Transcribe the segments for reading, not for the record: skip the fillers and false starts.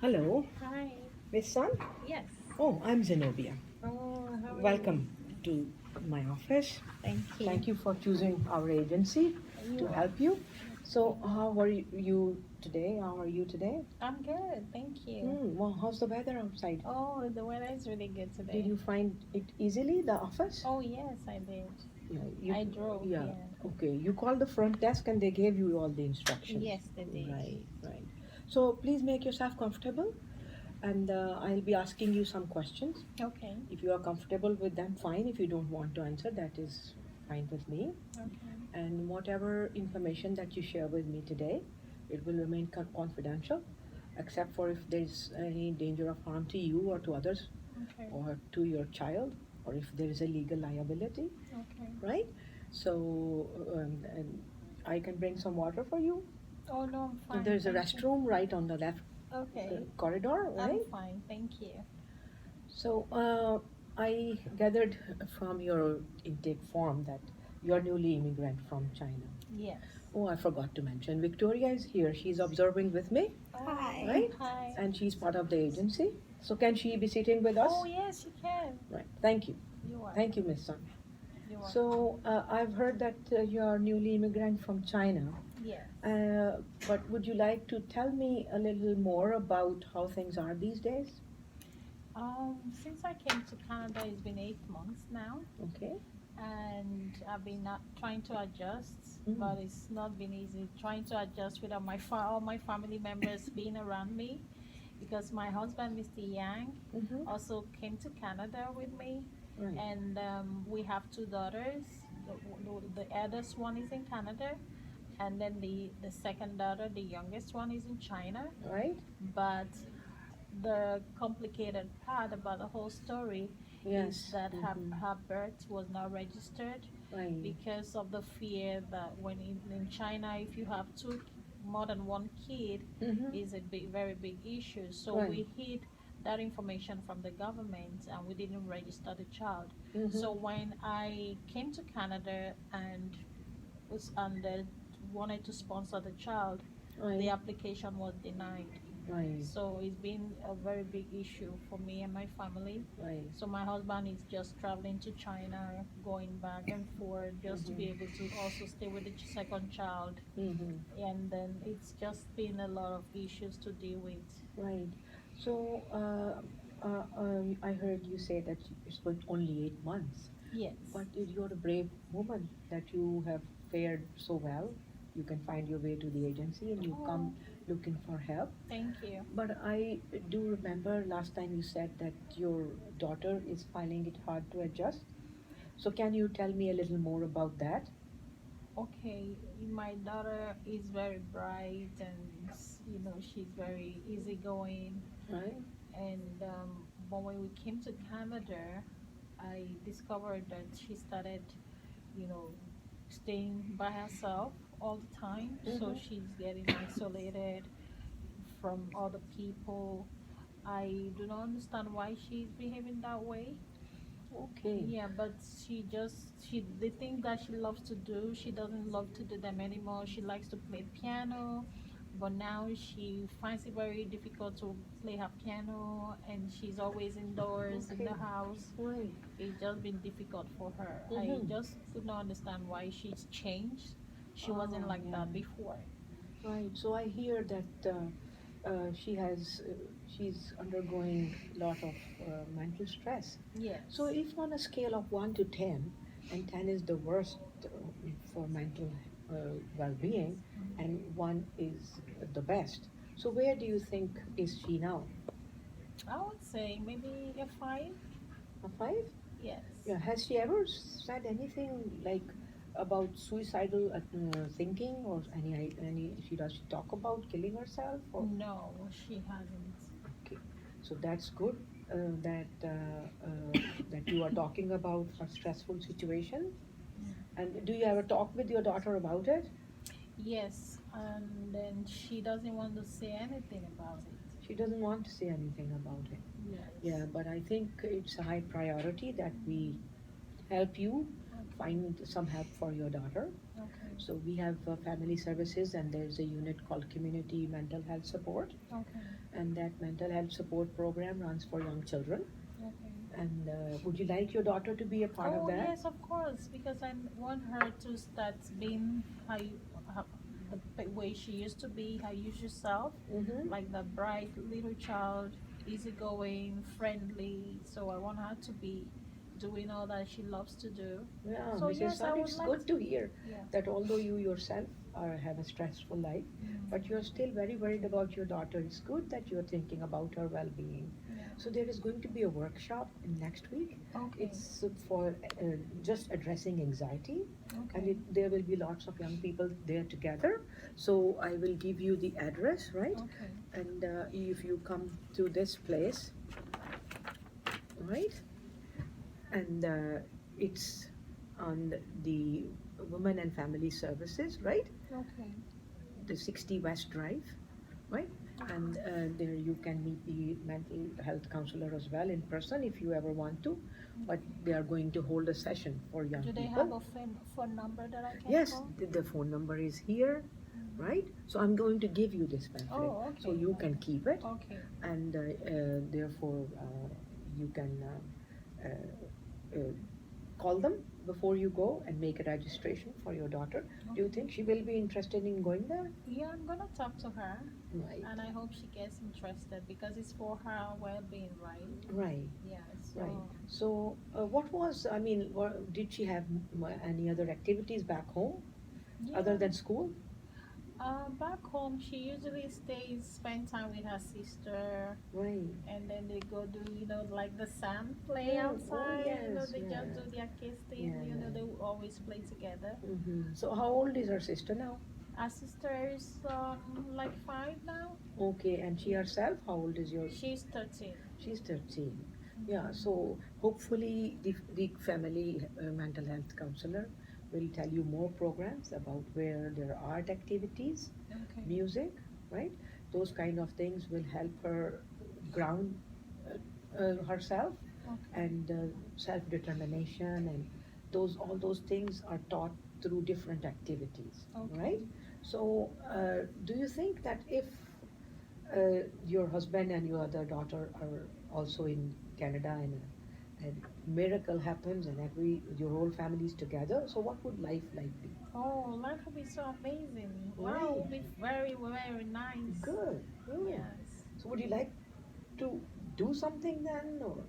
Hello, Hi. Miss Sun. Yes. Oh, I'm Zenobia. Oh, how are you? Welcome to my office. Thank you. Thank you for choosing our agency You to are. help you. You're So, how welcome. are you today? How are you today? I'm good. Thank you. Well, how's the weather outside? Oh, the weather is really good Did today. you find it easily, the office? Oh, yes, I did. Yeah, I drove, yeah, yeah. okay. You called the front desk and they gave you all the instructions. Yes, they did. Right, right. So, please make yourself comfortable and I'll be asking you some questions. Okay. If you are comfortable with them, fine. If you don't want to answer, that is fine with me. Okay. And whatever information that you share with me today, it will remain confidential, except for if there's any danger of harm to you or to others Okay. or to your child, or if there is a legal liability, Okay. right? So, and I can bring some water for you. Oh, no, I'm And fine. there's a Thank you. restroom right on the left Okay. corridor, I'm right? fine. Thank you. So, I gathered from your intake form that you're newly immigrant from China. Yes. Oh, I forgot to mention, Victoria is here. She's observing with me, Oh, right? hi. And she's part of the agency. So, can she be sitting with Oh, us? yes, you can. Right. Thank you. You're Thank you, welcome. Miss Sun. You're welcome. So, I've heard that you're newly immigrant from China. Yes. But would you like to tell me a little more about how things are these days? Since I came to Canada, it's been 8 months now, Okay. and I've been trying to adjust, Mm. but it's not been easy trying to adjust without all my family members being around me, because my husband, Mr. Yang, Mm-hmm. also came to Canada with me, Right. and we have two daughters. The eldest one is in Canada, and then the second daughter, the youngest one, is in China. Right. But the complicated part about the whole story is Yes. that Mm-hmm. her birth was not registered, Right. because of the fear that when in China, if you have more than one kid, Mm-hmm. is a very big issue. So Right. we hid that information from the government, and we didn't register the child. Mm-hmm. So when I came to Canada and was under wanted to sponsor the child, the Right. application was denied. Right. So it's been a very big issue for me and my family. Right. So my husband is just traveling to China, going back and forth, just to be able Mm-hmm. to also stay with the second child. Mm-hmm. And then it's just been a lot of issues to deal with. Right. So, I heard you say that it's been only 8 months, Yes. but you're a brave woman that you have fared so well. You can find your way to the agency and you Oh, come looking for help. thank you. But I do remember last time you said that your daughter is finding it hard to adjust. So, can you tell me a little more about that? Okay, my daughter is very bright, and she's very easygoing. Right? But when we came to Canada, I discovered that she started, you know, staying by herself all the time. So Mm-hmm. she's getting isolated from other people. I do not understand why she's behaving that way. Okay. Yeah, but the things that she loves to do, she doesn't love to do them anymore. She likes to play piano, but now she finds it very difficult to play her piano, and she's always indoors in Okay. the house. Right. It's just been difficult for her. I Mm-hmm. just could not understand why she's changed. She wasn't Oh, like yeah. that before. Right. So I hear that she's undergoing a lot of mental stress. So Yes. if on a scale of 1 to 10, and 10 is the worst for mental well-being, and 1 is the best. So where do you think is she now? I would say maybe a 5. A 5? Yes. Yeah. Has she ever said anything like about suicidal thinking or any? Does she talk about killing herself or? No, she hasn't. Okay, so that's good that you are talking about a stressful situation. And do you ever talk with your daughter about it? Yes, and then she doesn't want to say anything about it. She doesn't want to say anything about it. Yes. Yeah, but I think it's a high priority that we help you Okay. find some help for your daughter. Okay. So we have family services, and there's a unit called Community Mental Health Support, Okay. and that mental health support program runs for young children. Okay. And would you like your daughter to be a part of Oh that? yes, of course, because I want her to start being how the way she used to be, her usual self, Mm-hmm. like the bright little child, easygoing, friendly. So I want her to be doing all that she loves to do. Yeah, So Mrs. yes, I Sun, would it's like good to. to hear Yeah. that although you yourself have a stressful life, but you're Mm. still very worried about your daughter. It's good that you're thinking about her well being. Yeah. So, there is going to be a workshop in next week. Okay. It's for just addressing anxiety, and Okay. there will be lots of young people there together. So, I will give you the address, right? Okay. And if you come to this place, right? And it's on the Women and Family Services, right? Okay. The 60 West Drive, right? And there you can meet the mental health counselor as well in person if you ever want to. But they are going to hold a session for young Do they have people. a phone number that I can Yes, call? the phone number is here, Mm. right? So I'm going to give you this pamphlet Oh, so okay. you can keep it, Okay. and therefore you can call them before you go and make a registration for your daughter. Do you Okay. think she will be interested in going there? Yeah, I'm gonna talk to her, Right, and I hope she gets interested because it's for her well-being, right? right, Yeah. right. So, So, I mean, did she have any other activities back home other yeah. than school? Back home, she usually spend time with her sister, Right. and then they go do, like the sand play Mm, oh, outside. yes, They just yeah, do their kids thing. yeah, They yeah. will always play together. So, how old is her sister now? Our sister is like 5 now. Okay, and she Yeah. herself, how old is your? She's 13. She's 13. Yeah, Mhm. so hopefully the family mental health counselor will tell you more programs about where there are art activities, Okay. music, right? Those kind of things will help her ground herself, Okay. and self-determination, and all those things are taught through different activities, Okay. right? So do you think that if your husband and your other daughter are also in Canada, and a miracle happens and your whole family is together, so what would life like be? Oh, life will be so amazing. Wow, it Right. will be very, very nice. Good, good. Yes. So would you like to do something then, or?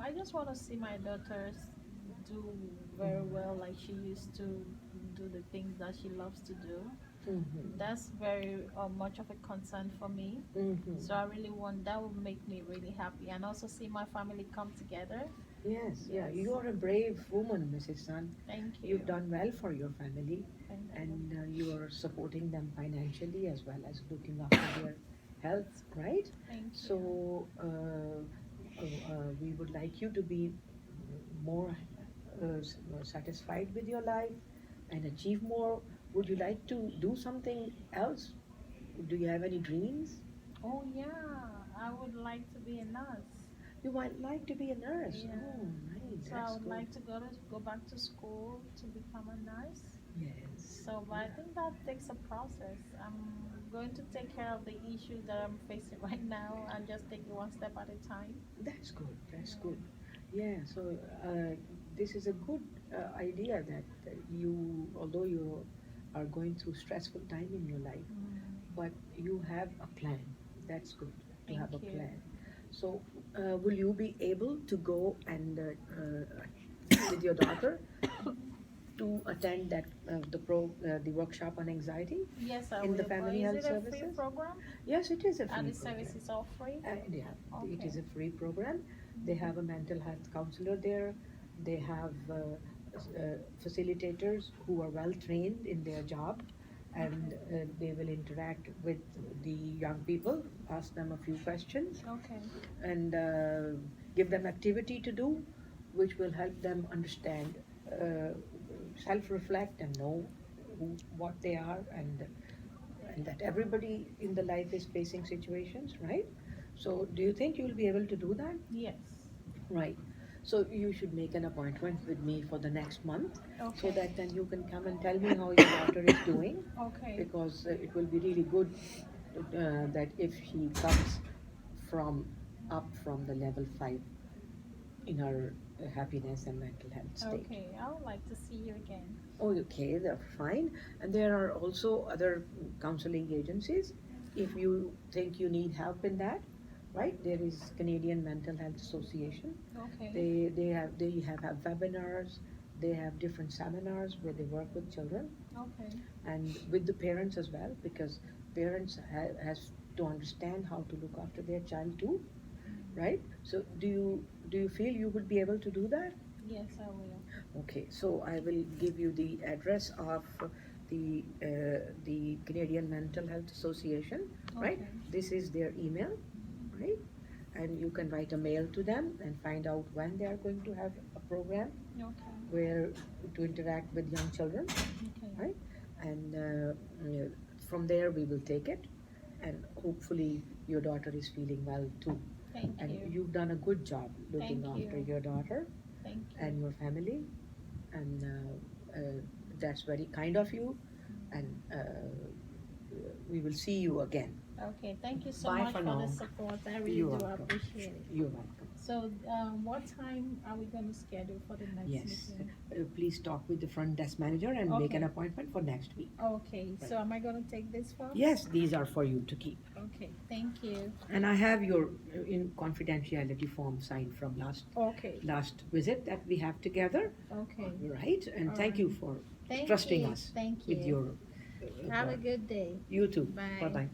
I just want to see my daughters do very well, like she used to do the things that she loves to do. Mm-hmm. That's very much of a concern for me. Mm-hmm. So I really want that would make me really happy, and also see my family come together. Yes, yeah, Yes. you are a brave woman, Mrs. Sun. Thank you. You've done well for your family, Thank you. and you are supporting them financially as well as looking after their health, right? Thank you. So, we would like you to be more satisfied with your life and achieve more. Would you like to do something else? Do you have any dreams? Oh yeah, I would like to be a nurse. You might like to be a nurse. Yeah. Oh, right, So I that's would good. like to go back to school to become a nurse. Yes. So, but I think that takes a process. I'm going to take care of the issues that I'm facing right now and just take it one step at a time. That's good. That's Yeah. good. Yeah. So this is a good idea that although you are going through stressful time in your life, Mm. but you have a plan. That's good to Thank have a you. plan. So will you be able to go and with your daughter to attend the workshop on anxiety Yes, I in the will. family Is health it a free services? program? Yes, it is a Are free the program. services all free? Yeah, it Okay. is a free program. They have a mental health counselor there. They have facilitators who are well trained in their job, and Okay. they will interact with the young people, ask them a few questions, Okay. and give them activity to do, which will help them understand, uh, self-reflect, and know what they are, and that everybody in the life is facing situations, right? So, do you think you will be able to do that? Yes. Right. So you should make an appointment with me for the next month so Okay. that then you can come and tell me how your daughter is doing, Okay. because it will be really good that if she comes from up from the level 5 in her happiness and mental health state. Okay. I would like to see you again. Oh, okay, that's fine. And there are also other counseling agencies. If you think you need help in that, right? There is Canadian Mental Health Association. Okay. They have webinars. They have different seminars where they work with children Okay. and with the parents as well, because parents has to understand how to look after their child too, right? So do you feel you would be able to do that? Yes, I will. Okay, so I will give you the address of the Canadian Mental Health Association, right? Okay. This is their email, right? And you can write a mail to them and find out when they are going to have a program Okay. where to interact with young children, Okay. right? And from there we will take it, and hopefully your daughter is feeling well too. Thank And you. you've done a good job looking Thank after you. your daughter Thank and you. your family, and that's very kind of you. And we will see you again. Okay. Thank you so Bye much for for the now. support. I really You're do welcome. appreciate it. You're welcome. So, what time are we going to schedule for the next Yes. meeting? Please talk with the front desk manager and make an Okay. appointment for next week. Okay. So, am I going to take this form? Yes, these are for you to keep. Okay. Thank you. And I have your in confidentiality form signed from Okay. last visit that we have together, Okay. right? And All thank you right. for Thank trusting you. us Thank with you. your Have a good day. you too. Bye. Bye bye.